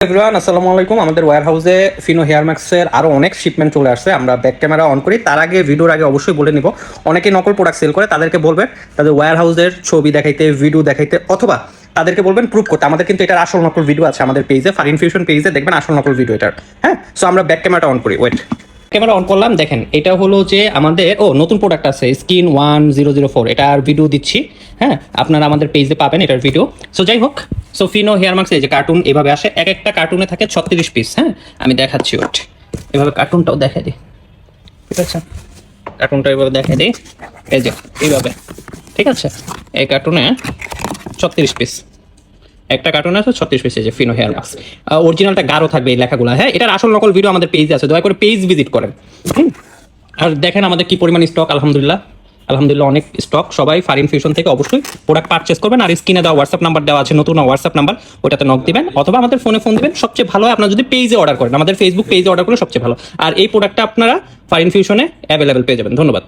Everyone আসসালামু আলাইকুম। আমাদের ওয়্যার হাউসে ফিনো হেয়ার ম্যাক্সের আরো অনেক শিপমেন্ট চলে আসছে। আমরা ব্যাক ক্যামেরা অন করি, তার আগে ভিডিওর আগে অবশ্যই বলে নিব, অনেকে নকল প্রোডাক্ট সেল করে, তাদেরকে বলবেন তাদের ওয়্যার হাউসের ছবি দেখাইতে, ভিডিও দেখাইতে, অথবা তাদেরকে বলবেন প্রুফ করতে। আমাদের কিন্তু এটার আসল নকল ভিডিও আছে আমাদের পেজে, ফার ইনফিউশন পেজে দেখবেন আসল নকল ভিডিও এটার। হ্যাঁ, সো আমরা ব্যাক ক্যামেরাটা অন করি। ওয়েট, ক্যামেরা অন করলাম। দেখেন এটা হলো যে আমাদের নতুন প্রোডাক্ট আছে স্কিন 1004, এটার ভিডিও দিচ্ছি। হ্যাঁ, আপনারা আমাদের পেজে পাবেন এটার ভিডিও। সো যাই হোক, সো ফিনো হেয়ার মাস্ক এই যে কার্টুন এভাবে আসে, এক একটা কার্টুনে থাকে 36 পিস। হ্যাঁ, আমি দেখাচ্ছি। ওয়েট, এভাবে কার্টুনটাও দেখা দিই। ঠিক আছে, কার্টুনটা এভাবে দেখা দিই, এই যে এইভাবে। ঠিক আছে, এই কার্টুনে 36 পিস, একটা কার্টুন আছে 36 পিস। যে ফিনো হেয়ার মাস্ক অরিজিনালটা গাঢ় থাকবে এই লেখাগুলো। হ্যাঁ, এটার আসল নকল ভিডিও আমাদের পেজে আছে, দয়া করে পেজ ভিজিট করেন। আর দেখেন আমাদের কি পরিমাণ স্টক। আলহামদুলিল্লাহ আলহামদুলিল্লাহ অনেক স্টক। সবাই ফার ইনফিউশন থেকে অবশ্যই প্রোডাক্ট পারচেস করবেন। আর স্ক্রিনে দেওয়া হোয়াটসঅ্যাপ নাম্বার দেওয়া আছে, নতুন হোয়াটসঅ্যাপ নাম্বার, ওটাতে নক দিবেন অথবা আমাদের ফোনে ফোন দিবেন। সবচেয়ে ভালো হয় আপনারা যদি পেজে অর্ডার করেন, আমাদের ফেসবুক পেজে অর্ডার করলে সবচেয়ে ভালো। আর এই প্রোডাক্টটা আপনারা ফার ইনফিউশনে অ্যাভেলেবেল পেয়ে যাবেন। ধন্যবাদ।